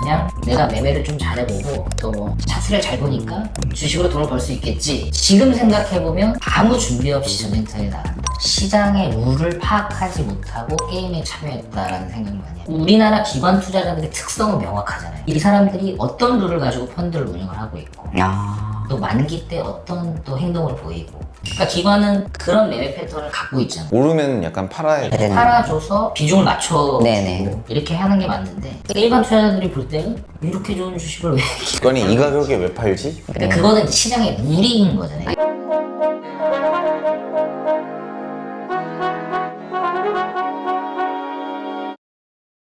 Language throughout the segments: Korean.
그냥 내가 매매를 좀 잘해보고 또 뭐 차트를 잘 보니까 주식으로 돈을 벌 수 있겠지. 지금 생각해보면 아무 준비 없이 전쟁터에 나간다. 시장의 룰을 파악하지 못하고 게임에 참여했다라는 생각을 많이 해요. 우리나라 기관 투자자들의 특성은 명확하잖아요. 이 사람들이 어떤 룰을 가지고 펀드를 운영을 하고 있고 또 만기 때 어떤 또 행동을 보이고, 그러니까 기관은 그런 매매 패턴을 갖고 있잖아. 오르면 약간 팔아야 돼. 팔아줘서 비중을 맞춰주고 네네. 이렇게 하는 게 맞는데, 일반 투자자들이 볼 때는 이렇게 좋은 주식을 왜 기관이 이 가격에 왜 팔지? 그러니까 그거는 이제 시장의 룰인 거잖아요.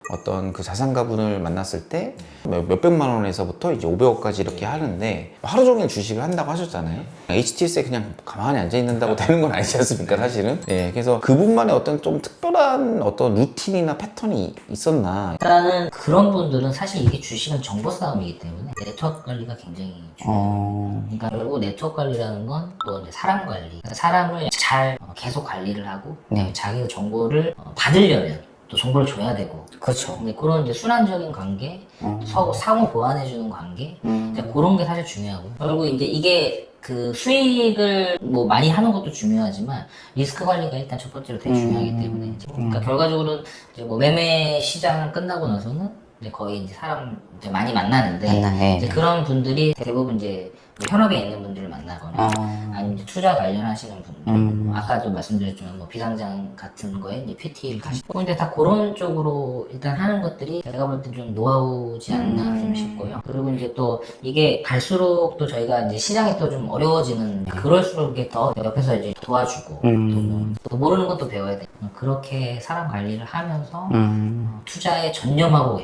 어떤 그 자산가분을 만났을 때 몇백만 원에서부터 이제 500억까지 이렇게 하는데 하루 종일 주식을 한다고 하셨잖아요. HTS에 그냥 가만히 앉아 있는다고 되는 건 아니지 않습니까, 사실은? 예, 그래서 그분만의 어떤 좀 특별한 어떤 루틴이나 패턴이 있었나. 일단은 그런 분들은 사실 이게 주식은 정보 싸움이기 때문에 네트워크 관리가 굉장히 중요해요. 그러니까 결국 네트워크 관리라는 건 또 사람 관리. 그러니까 사람을 잘 계속 관리를 하고 자기의 정보를 받으려면 또 정보를 줘야 되고. 그렇죠. 근데 그런 이제 순환적인 관계, 서로 상호 보완해주는 관계, 이제 그런 게 사실 중요하고. 그리고 이제 이게 그 수익을 뭐 많이 하는 것도 중요하지만 리스크 관리가 일단 첫 번째로 되게 중요하기 때문에 이제 그러니까 결과적으로는 이제 뭐 매매 시장 끝나고 나서는 이제 거의 이제 사람 이제 많이 만나는데 이제 그런 분들이 대부분 이제 뭐 현업에 있는 분들을 만나거나 아니면 이제 투자 관련하시는 분들, 아까도 말씀드렸지만 뭐 비상장 같은 거에 이제 PT를 가시고, 근데 다 그런 쪽으로 일단 하는 것들이 제가 볼 때 좀 노하우지 않나 좀 싶고요. 그리고 이제 또 이게 갈수록 또 저희가 이제 시장이 또 좀 어려워지는, 그럴수록 이게 더 옆에서 이제 도와주고 또 모르는 것도 배워야 돼. 그렇게 사람 관리를 하면서 투자에 전념하고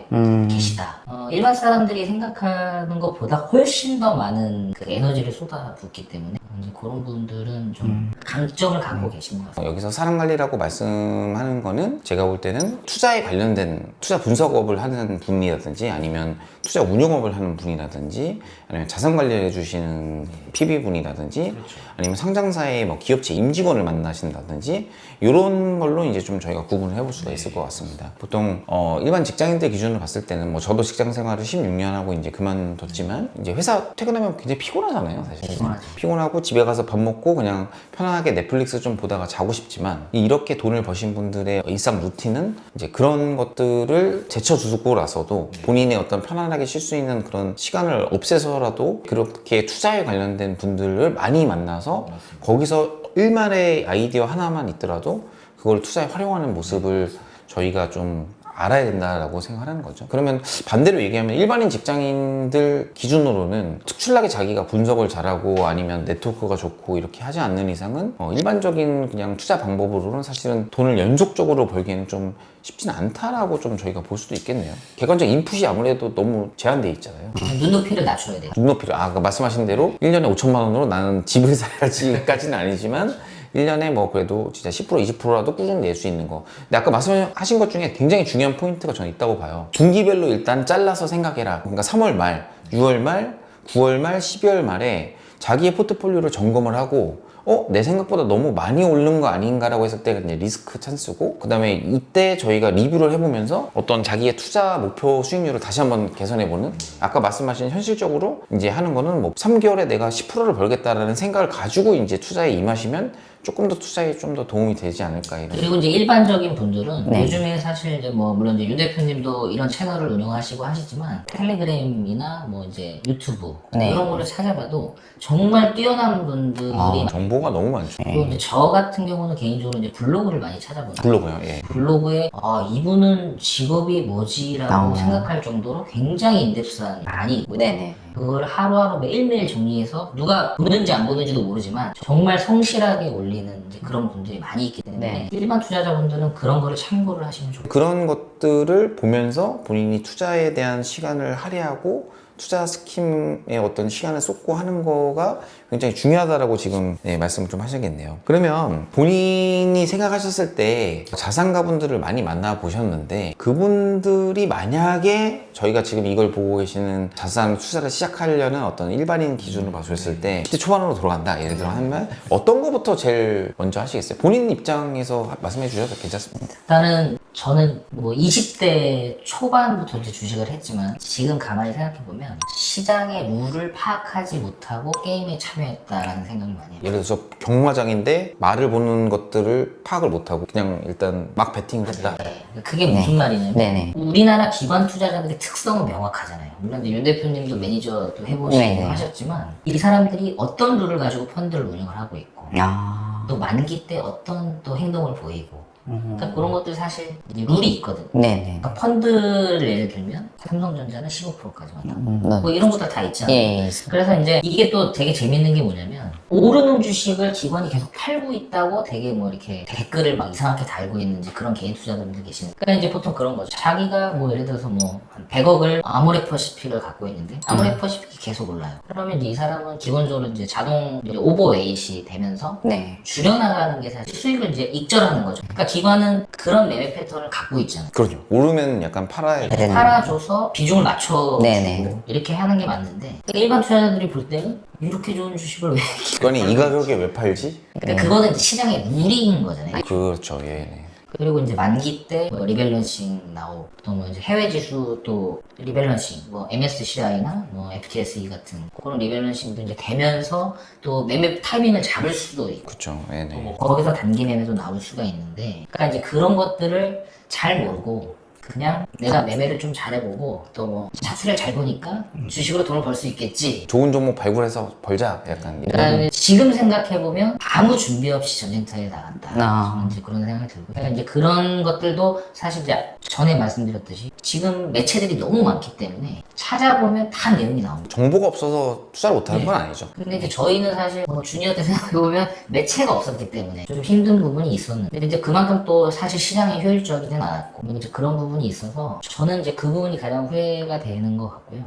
계시다. 일반 사람들이 생각하는 것보다 훨씬 더 많은 그 에너지를 쏟아붓기 때문에 이제 그런 분들은 좀 강점을 갖고 계신 것 같아요. 여기서 사람 관리라고 말씀하는 거는 제가 볼 때는 투자에 관련된 투자 분석업을 하는 분이라든지 아니면 투자 운용업을 하는 분이라든지 아니면 자산 관리해 주시는 PB 분이라든지 아니면 상장사의 뭐 기업체 임직원을 만나신다든지 이런 걸로 이제 좀 저희가 구분을 해볼 수가 있을 것 같습니다. 보통 일반 직장인들 기준으로 봤을 때는 뭐 저도 직장 생활을 16년 하고 이제 그만뒀지만 이제 회사 퇴근하면 굉장히 피곤하잖아요, 사실. 피곤하고 집에 가서 밥 먹고 그냥 편안하게 넷플릭스 좀 보다가 자고 싶지만 이렇게 돈을 버신 분들의 일상 루틴은 이제 그런 것들을 제쳐두고 나서도 본인의 어떤 편안하게 쉴 수 있는 그런 시간을 없애서라도 그렇게 투자에 관련된 분들을 많이 만나서 거기서 일말의 아이디어 하나만 있더라도 그걸 투자에 활용하는 모습을 저희가 좀 알아야 된다라고 생각하는 거죠. 그러면 반대로 얘기하면 일반인 직장인들 기준으로는 특출나게 자기가 분석을 잘하고 아니면 네트워크가 좋고 이렇게 하지 않는 이상은 일반적인 그냥 투자 방법으로는 사실은 돈을 연속적으로 벌기에는 좀 쉽지는 않다라고 좀 저희가 볼 수도 있겠네요. 객관적 인풋이 아무래도 너무 제한돼 있잖아요. 눈높이를 낮춰야 돼요. 눈높이를 아까 말씀하신 대로 1년에 5천만 원으로 나는 집을 사야지까지는 아니지만 1년에 뭐 그래도 진짜 10% 20%라도 꾸준히 낼 수 있는 거. 근데 아까 말씀하신 것 중에 굉장히 중요한 포인트가 저는 있다고 봐요. 분기별로 일단 잘라서 생각해라. 그러니까 3월 말, 6월 말, 9월 말, 12월 말에 자기의 포트폴리오를 점검을 하고 내 생각보다 너무 많이 오른 거 아닌가라고 했을 때가 이제 리스크 찬스고, 그 다음에 이때 저희가 리뷰를 해보면서 어떤 자기의 투자 목표 수익률을 다시 한번 개선해보는, 아까 말씀하신 현실적으로 이제 하는 거는 뭐 3개월에 내가 10%를 벌겠다라는 생각을 가지고 이제 투자에 임하시면 조금 더 투자에 좀 더 도움이 되지 않을까 이런. 그리고 이제 일반적인 분들은 요즘에 사실 이제 뭐 물론 이제 유 대표님도 이런 채널을 운영하시고 하시지만 텔레그램이나 뭐 이제 유튜브 이런 거를 찾아봐도 정말 뛰어난 분들이 정보가 너무 많죠. 그리고 이제 저 같은 경우는 개인적으로 이제 블로그를 많이 찾아보는 거예요. 블로그요. 예. 블로그에 이분은 직업이 뭐지라고 생각할 정도로 굉장히 인덱스한 많이 있고, 그걸 하루하루 매일매일 정리해서 누가 보는지 안 보는지도 모르지만 정말 성실하게 올리는 이제 그런 분들이 많이 있기 때문에 일반 투자자분들은 그런 거를 참고를 하시면 좋겠어요. 그런 것들을 보면서 본인이 투자에 대한 시간을 할애하고 투자 스킴에 어떤 시간을 쏟고 하는 거가 굉장히 중요하다라고 지금 말씀을 좀 하셔야겠네요. 그러면 본인이 생각하셨을 때 자산가분들을 많이 만나보셨는데 그분들이 만약에 저희가 지금 이걸 보고 계시는 자산 투자를 시작하려는 어떤 일반인 기준으로 봤을 때 10대 초반으로 돌아간다 예를 들어 하면 어떤 거부터 제일 먼저 하시겠어요? 본인 입장에서 말씀해 주셔도 괜찮습니다. 일단은 저는 뭐 이 20대 초반부터 이제 주식을 했지만 지금 가만히 생각해보면 시장의 룰을 파악하지 못하고 게임에 참여했다라는 생각을 많이 해요. 예를 들어서 경마장인데 말을 보는 것들을 파악을 못하고 그냥 일단 막 베팅을 했다. 그게 무슨 말이냐면 네네. 우리나라 기관 투자자들의 특성은 명확하잖아요. 물론 이제 윤 대표님도 매니저도 해보시고 네네. 하셨지만 이 사람들이 어떤 룰을 가지고 펀드를 운영을 하고 있고 아. 또 만기 때 어떤 또 행동을 보이고 그러니까 그런 것들 사실 이제 룰이 있거든. 네네. 그러니까 펀드를 예를 들면 삼성전자는 15%까지만 다. 네. 뭐 이런 것도 다 있잖아요. 예. 그래서 이제 이게 또 되게 재밌는 게 뭐냐면 오르는 주식을 기관이 계속 팔고 있다고 되게 뭐 이렇게 댓글을 막 이상하게 달고 있는지 그런 개인 투자자분들 계시는. 그러니까 이제 보통 그런 거죠. 자기가 뭐 예를 들어서 뭐 한 100억을 아모레퍼시픽을 갖고 있는데 아모레퍼시픽이 계속 올라요. 그러면 이제 이 사람은 기본적으로 이제 자동 이제 오버웨이시 되면서 네. 줄여나가는 게 사실 수익을 이제 익절하는 거죠. 그러니까 기관은 그런 매매 패턴을 갖고 있잖아요. 그렇죠. 오르면 약간 팔아야 돼. 네네. 팔아줘서 비중을 맞춰주고 네네. 이렇게 하는 게 맞는데 일반 투자자들이 볼 때는 이렇게 좋은 주식을 왜 기관이 이 가격에 왜 팔지? 그러니까 그거는 이제 시장의 무리인 거잖아요. 그렇죠. 예. 네. 그리고 이제 만기 때뭐 리밸런싱 나오고 또 뭐 이제 해외 지수 또 리밸런싱 뭐 MSCI나 뭐 FTSE 같은 그런 리밸런싱도 이제 되면서 또 매매 타이밍을 잡을 수도 있고 그렇죠. 예. 네. 뭐 거기서 단기 매매도 나올 수가 있는데 그러니까 이제 그런 것들을 잘 모르고 그냥 내가 매매를 좀 잘해보고 또 뭐 차트를 잘 보니까 주식으로 돈을 벌 수 있겠지. 좋은 종목 발굴해서 벌자. 약간 이런. 그다음에 지금 생각해보면 아무 준비 없이 전쟁터에 나간다. 아. 저는 이제 그런 생각이 들고. 그러니까 이제 그런 것들도 사실 이제 전에 말씀드렸듯이 지금 매체들이 너무 많기 때문에 찾아보면 다 내용이 나옵니다. 정보가 없어서 투자를 못하는 건 아니죠. 근데 이제 저희는 사실 뭐 주니어 때 생각해보면 매체가 없었기 때문에 좀 힘든 부분이 있었는데 근데 이제 그만큼 또 사실 시장이 효율적이진 않았고 이제 그런 부분이 있어서 저는 이제 그 부분이 가장 후회가 되는 것 같고요.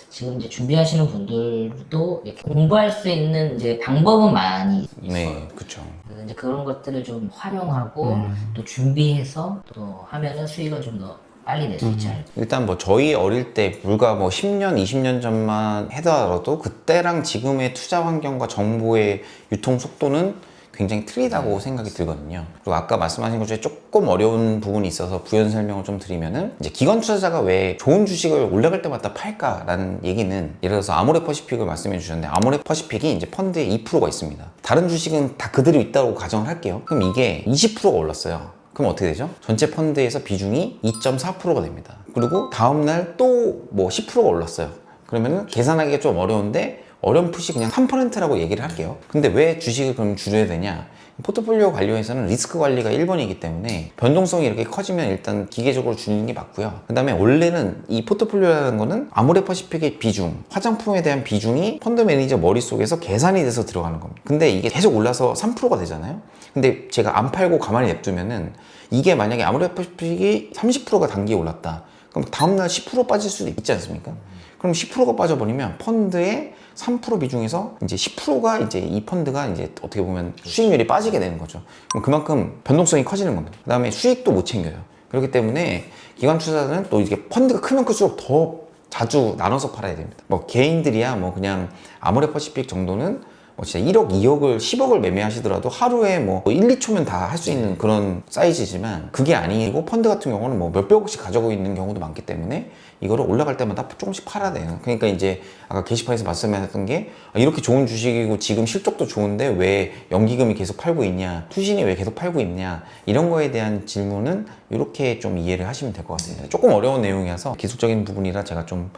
지금 이제 준비하시는 분들도 이렇게 공부할 수 있는 이제 방법은 많이 있어요. 네, 그렇죠. 그래서 이제 그런 것들을 좀 활용하고 또 준비해서 또 하면은 수익을 좀 더 빨리 낼 수 있지 않을까. 일단 뭐 저희 어릴 때 불과 뭐 10년, 20년 전만 하더라도 그때랑 지금의 투자 환경과 정보의 유통 속도는 굉장히 틀리다고 생각이 들거든요. 그리고 아까 말씀하신 것 중에 조금 어려운 부분이 있어서 부연 설명을 좀 드리면은 이제 기관 투자자가 왜 좋은 주식을 올라갈 때마다 팔까라는 얘기는 예를 들어서 아모레퍼시픽을 말씀해 주셨는데 아모레퍼시픽이 이제 펀드에 2%가 있습니다. 다른 주식은 다 그대로 있다고 가정을 할게요. 그럼 이게 20%가 올랐어요. 그럼 어떻게 되죠? 전체 펀드에서 비중이 2.4%가 됩니다. 그리고 다음날 또 뭐 10%가 올랐어요. 그러면은 계산하기가 좀 어려운데 어렴풋이 그냥 3%라고 얘기를 할게요. 근데 왜 주식을 그럼 줄여야 되냐? 포트폴리오 관리에서는 리스크 관리가 1번이기 때문에 변동성이 이렇게 커지면 일단 기계적으로 줄이는 게 맞고요. 그 다음에 원래는 이 포트폴리오라는 거는 아모레퍼시픽의 비중, 화장품에 대한 비중이 펀드 매니저 머릿속에서 계산이 돼서 들어가는 겁니다. 근데 이게 계속 올라서 3%가 되잖아요. 근데 제가 안 팔고 가만히 냅두면은 이게 만약에 아모레퍼시픽이 30%가 단기에 올랐다. 그럼 다음날 10% 빠질 수도 있지 않습니까? 그럼 10%가 빠져버리면 펀드의 3% 비중에서 이제 10%가 이제 이 펀드가 이제 어떻게 보면 수익률이 빠지게 되는 거죠. 그럼 그만큼 변동성이 커지는 겁니다. 그 다음에 수익도 못 챙겨요. 그렇기 때문에 기관 투자자는 또 이게 펀드가 크면 클수록 더 자주 나눠서 팔아야 됩니다. 뭐 개인들이야 뭐 그냥 아모레퍼시픽 정도는 뭐 진짜 1억, 2억을, 10억을 매매하시더라도 하루에 뭐 1, 2초면 다 할 수 있는 그런 사이즈지만 그게 아니고 펀드 같은 경우는 뭐 몇백억씩 가지고 있는 경우도 많기 때문에 이거를 올라갈 때마다 조금씩 팔아야 돼요. 그러니까 이제 아까 게시판에서 말씀하셨던 게 이렇게 좋은 주식이고 지금 실적도 좋은데 왜 연기금이 계속 팔고 있냐, 투신이 왜 계속 팔고 있냐 이런 거에 대한 질문은 이렇게 좀 이해를 하시면 될 것 같습니다. 조금 어려운 내용이라서 기술적인 부분이라 제가 좀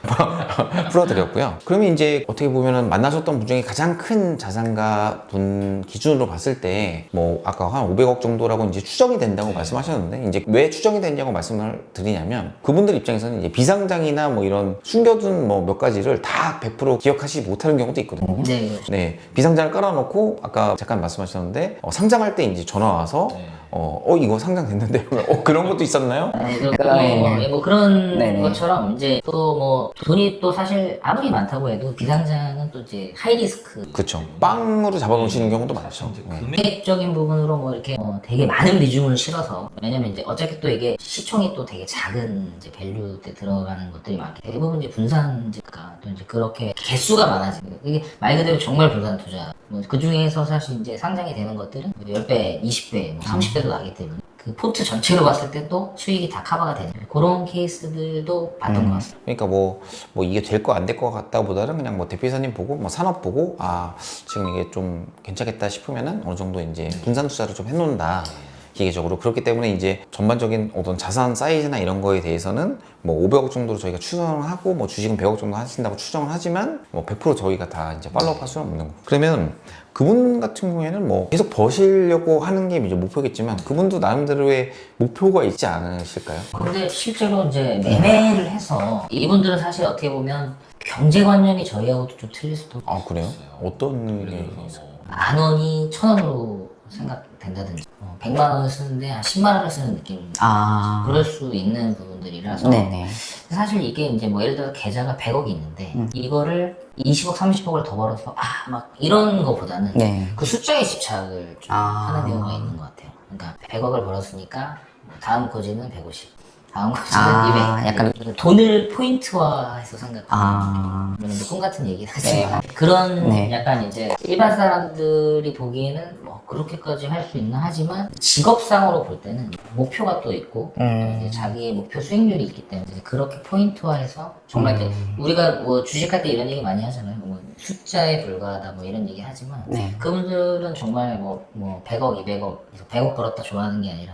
풀어드렸고요. 그러면 이제 어떻게 보면은 만나셨던 분 중에 가장 큰 자산가 분 기준으로 봤을 때 뭐 아까 한 500억 정도라고 이제 추정이 된다고 말씀하셨는데 이제 왜 추정이 되냐고 말씀을 드리냐면 그분들 입장에서는 이제 비상장이나 뭐 이런 숨겨둔 뭐 몇 가지를 다 100% 기억하지 못하는 경우도 있거든요. 네. 네, 비상장을 깔아놓고 아까 잠깐 말씀하셨는데 상장할 때 이제 전화 와서 이거 상장됐는데 그런 것도 있었나요? 뭐 그런 네네. 것처럼 이제 또 뭐 돈이 또 사실 아무리 많다고 해도 비상장은 또 이제 하이 리스크 그렇죠. 빵으로 잡아놓으시는 경우도 많죠. 네. 금액적인 부분으로 뭐 이렇게 되게 많은 비중을 실어서 왜냐면 이제 어차피 또 이게 시총이 또 되게 작은 이제 밸류 때 들어가는 것들이 많기 때문에 대부분 이제 분산제가 또 이제 그렇게 개수가 많아지고 이게 말 그대로 정말 분산 투자 뭐 그 중에서 사실 이제 상장이 되는 것들은 10배, 20배, 뭐 30배도 나기 때문에 그 포트 전체로 봤을 때도 수익이 다 커버가 되는 그런 케이스들도 봤던 것 같습니다. 그러니까 뭐 이게 될 거 안 될 거 같다보다는 그냥 뭐 대표이사님 보고 뭐 산업 보고 지금 이게 좀 괜찮겠다 싶으면은 어느 정도 이제 분산 투자를 좀 해놓는다. 기계적으로. 그렇기 때문에 이제 전반적인 어떤 자산 사이즈나 이런 거에 대해서는 뭐 500억 정도로 저희가 추정을 하고 뭐 주식은 100억 정도 하신다고 추정을 하지만 뭐 100% 저희가 다 이제 팔로우 할 수는 없는 거고. 그러면 그분 같은 경우에는 뭐 계속 버시려고 하는 게 이제 목표겠지만 그분도 나름대로의 목표가 있지 않으실까요? 근데 실제로 이제 매매를 해서 이분들은 사실 어떻게 보면 경제관념이 저희하고도 좀 틀릴 수도 그래요? 어떤 게 있어요? 10,000원이 1,000원으로 생각된다든지 100만 원을 쓰는데 한 10만 원을 쓰는 느낌 그럴 수 있는 부분들이라서 네네. 사실 이게 이제 뭐 예를 들어 계좌가 100억이 있는데 이거를 20억 30억을 더 벌어서 막 이런 거보다는 네. 그 숫자에 집착을 좀 하는 경우가 있는 것 같아요. 그러니까 100억을 벌었으니까 다음 거지는 150 다음 거지는 200 약간 돈을 포인트화해서 생각하는 아, 꿈 같은 얘기는 하지만 그런 네. 약간 이제 일반 사람들이 보기에는 뭐 그렇게까지 할 수 있나 하지만 직업상으로 볼 때는 목표가 또 있고 또 이제 자기의 목표 수익률이 있기 때문에 이제 그렇게 포인트화해서 정말 이제 우리가 뭐 주식할 때 이런 얘기 많이 하잖아요. 뭐 숫자에 불과하다 뭐 이런 얘기 하지만 네. 그분들은 정말 뭐 100억, 200억, 100억 벌었다 좋아하는 게 아니라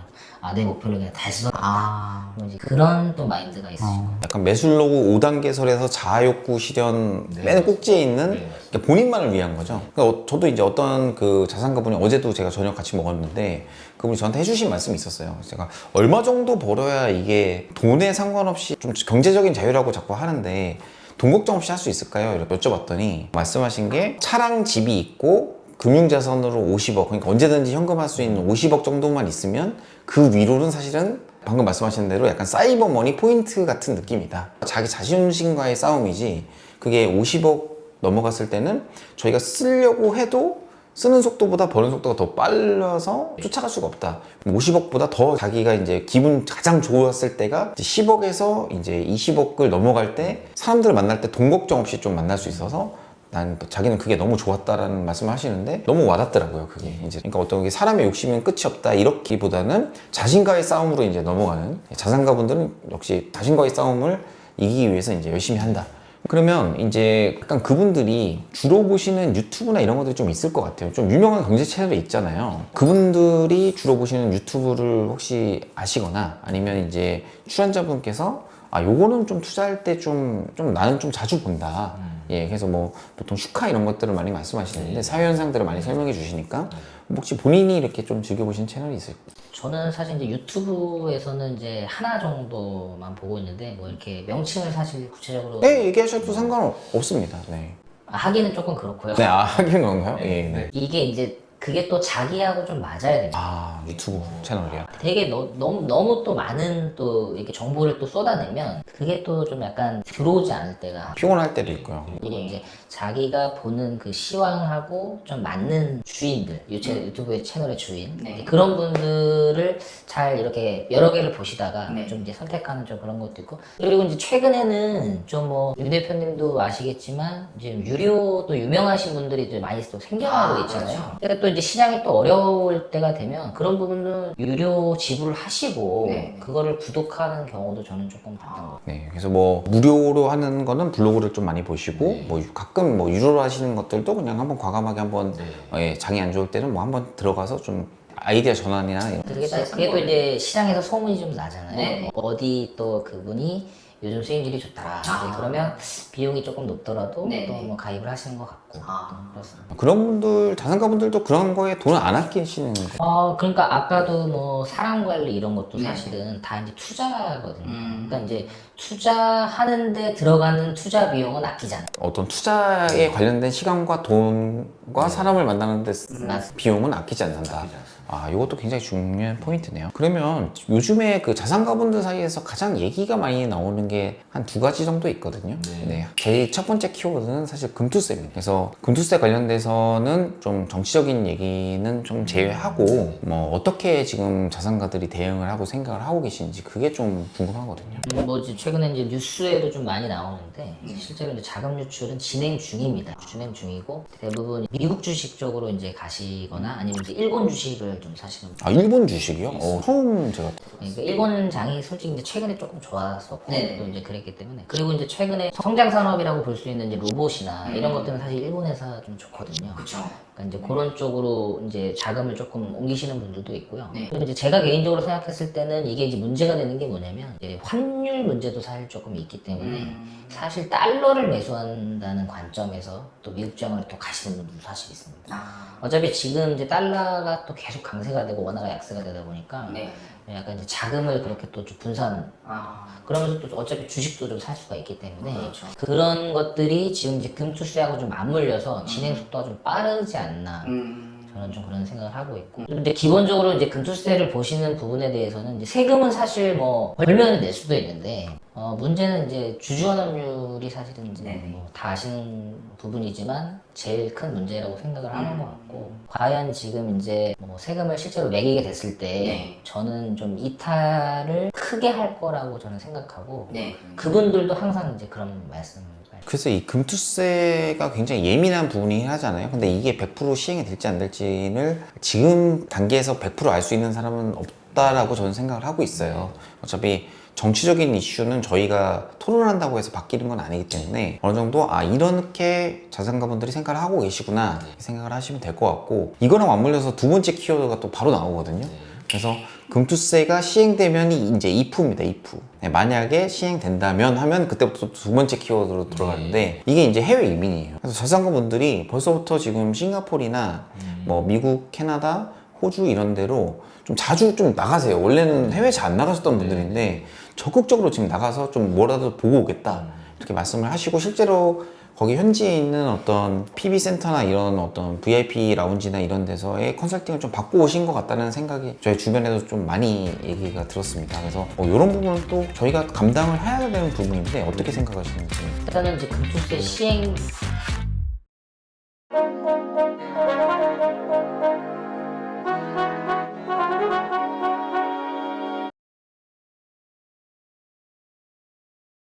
내 목표를 그냥 달성했다. 뭐 이제 그런 또 마인드가 있으시고 약간 매슬로우 5단계설에서 자아욕구 실현 맨 꼭지에 있는 그러니까 본인만을 위한 거죠. 그러니까 저도 이제 어떤 그 자산가분이 어제도 제가 저녁 같이 먹었는데 그분이 저한테 해주신 말씀이 있었어요. 제가 얼마 정도 벌어야 이게 돈에 상관없이 좀 경제적인 자유라고 자꾸 하는데 돈 걱정 없이 할 수 있을까요? 이렇게 여쭤봤더니 말씀하신 게 차랑 집이 있고 금융자산으로 50억, 그러니까 언제든지 현금할 수 있는 50억 정도만 있으면 그 위로는 사실은 방금 말씀하신 대로 약간 사이버머니 포인트 같은 느낌이다. 자기 자신심과의 싸움이지 그게 50억 넘어갔을 때는 저희가 쓰려고 해도 쓰는 속도보다 버는 속도가 더 빨라서 쫓아갈 수가 없다. 50억보다 더 자기가 이제 기분 가장 좋았을 때가 이제 10억에서 이제 20억을 넘어갈 때 사람들을 만날 때 돈 걱정 없이 좀 만날 수 있어서 난 자기는 그게 너무 좋았다라는 말씀을 하시는데 너무 와닿더라고요. 그게 이제 그러니까 어떤 게 사람의 욕심은 끝이 없다 이렇기보다는 자신과의 싸움으로 이제 넘어가는 자산가분들은 역시 자신과의 싸움을 이기기 위해서 이제 열심히 한다. 그러면 이제 약간 그분들이 주로 보시는 유튜브나 이런 것들이 좀 있을 것 같아요. 좀 유명한 경제 채널이 있잖아요. 그분들이 주로 보시는 유튜브를 혹시 아시거나 아니면 이제 출연자분께서 요거는 좀 투자할 때 좀 나는 좀 자주 본다. 예, 그래서 뭐 보통 슈카 이런 것들을 많이 말씀하시는데 사회현상들을 많이 설명해 주시니까 혹시 본인이 이렇게 좀 즐겨보신 채널이 있을까요? 저는 사실 이제 유튜브에서는 이제 하나 정도만 보고 있는데 뭐 이렇게 명칭을 사실 구체적으로 네, 얘기하셔도 상관없습니다. 네. 하기는 조금 그렇고요. 네, 하긴 그런가요? 예, 네. 이게 이제 그게 또 자기하고 좀 맞아야 됩니다. 유튜브 채널이요? 되게 너무 또 많은 또 이렇게 정보를 또 쏟아내면 그게 또 좀 약간 들어오지 않을 때가 피곤할 때도 있고요. 그리고 이제 자기가 보는 그 시황하고 좀 맞는 주인들 유튜브의 채널의 주인 그런 분들을 잘 이렇게 여러 개를 보시다가 좀 이제 선택하는 좀 그런 것도 있고 그리고 이제 최근에는 좀 뭐 윤 대표님도 아시겠지만 이제 유료도 유명하신 분들이 이제 많이 또 생겨나고 있잖아요. 그러니까 또 이제 시장이 또 어려울 때가 되면 그런 부분은 유료 지불을 하시고 그거를 구독하는 경우도 저는 조금 봤던 것 같아요. 네, 그래서 뭐 무료로 하는 거는 블로그를 좀 많이 보시고 뭐 가끔 뭐 유료로 하시는 것들도 그냥 한번 과감하게 한번 장이 안 좋을 때는 뭐 한번 들어가서 좀 아이디어 전환이나 이런 그게 또 이제 시장에서 소문이 좀 나잖아요. 어디 또 그분이 요즘 수익률이 좋다. 이제 그러면 비용이 조금 높더라도 또 뭐 가입을 하시는 것 같고 또 그렇습니다. 그런 분들 자산가분들도 그런 거에 돈을 안 아끼시는 거예요. 그러니까 아까도 뭐 사람 관리 이런 것도 사실은 다 이제 투자거든요. 그러니까 이제 투자하는데 들어가는 투자 비용은 아끼잖아요. 어떤 투자에 관련된 시간과 돈과 사람을 만나는 데 비용은 아끼지 않는다. 이것도 굉장히 중요한 포인트네요. 그러면 요즘에 그 자산가분들 사이에서 가장 얘기가 많이 나오는 게 한 2가지 정도 있거든요. 네. 제일 첫 번째 키워드는 사실 금투세입니다. 그래서 금투세 관련돼서는 좀 정치적인 얘기는 좀 제외하고 뭐 어떻게 지금 자산가들이 대응을 하고 생각을 하고 계신지 그게 좀 궁금하거든요. 뭐 이제 최근에 이제 뉴스에도 좀 많이 나오는데 실제로 이제 자금 유출은 진행 중입니다. 진행 중이고 대부분 미국 주식 쪽으로 이제 가시거나 아니면 이제 일본 주식을 좀 사시는. 아, 일본 주식이요? 처음 제가. 그러니까 일본 장이 솔직히 이제 최근에 조금 좋았었고 또 이제 그랬기 때문에, 그리고 이제 최근에 성장 산업이라고 볼 수 있는 이제 로봇이나 이런 것들은 사실 일본 회사 좀 좋거든요. 그러니까 이제 그런 쪽으로 이제 자금을 조금 옮기시는 분들도 있고요. 그리고 이제 제가 개인적으로 생각했을 때는 이게 이제 문제가 되는 게 뭐냐면 이제 환율 문제도 사실 조금 있기 때문에 사실 달러를 매수한다는 관점에서 또 미국 장을 또 가시는 분들도 사실 있습니다. 어차피 지금 이제 달러가 또 계속 강세가 되고 원화가 약세가 되다 보니까 약간 이제 자금을 그렇게 또 좀 분산, 그러면서 또 어차피 주식도 좀 살 수가 있기 때문에 그런 것들이 지금 이제 금투세하고 좀 맞물려서 진행 속도가 좀 빠르지 않나. 저는 좀 그런 생각을 하고 있고, 근데 기본적으로 이제 금투세를 보시는 부분에 대해서는 이제 세금은 사실 뭐 벌면 낼 수도 있는데 문제는 이제 주주환원율이 사실은 이제 뭐 다 아시는 부분이지만 제일 큰 문제라고 생각을 하는 것 같고, 과연 지금 이제 뭐 세금을 실제로 매기게 됐을 때 저는 좀 이탈을 크게 할 거라고 저는 생각하고 그분들도 항상 이제 그런 말씀을. 그래서 이 금투세가 굉장히 예민한 부분이긴 하잖아요. 근데 이게 100% 시행이 될지 안 될지를 지금 단계에서 100% 알 수 있는 사람은 없다라고 저는 생각을 하고 있어요. 어차피 정치적인 이슈는 저희가 토론한다고 해서 바뀌는 건 아니기 때문에 어느 정도 이렇게 자산가분들이 생각을 하고 계시구나 생각을 하시면 될 것 같고, 이거랑 맞물려서 두 번째 키워드가 또 바로 나오거든요. 그래서 금투세가 시행되면 이제 if입니다. if. 만약에 시행된다면 하면 그때부터 두 번째 키워드로 들어가는데 이게 이제 해외 이민이에요. 그래서 자산가분들이 벌써부터 지금 싱가포르나 뭐 미국, 캐나다, 호주 이런 데로 좀 자주 좀 나가세요. 원래는 해외 잘 안 나가셨던 분들인데 적극적으로 지금 나가서 좀 뭐라도 보고 오겠다 이렇게 말씀을 하시고, 실제로 거기 현지에 있는 어떤 PB센터나 이런 어떤 VIP 라운지나 이런 데서의 컨설팅을 좀 받고 오신 것 같다는 생각이 저희 주변에도 좀 많이 얘기가 들었습니다. 그래서 이런 부분은 또 저희가 감당을 해야 되는 부분인데 어떻게 생각하시는지. 일단은 이제 금투세 시행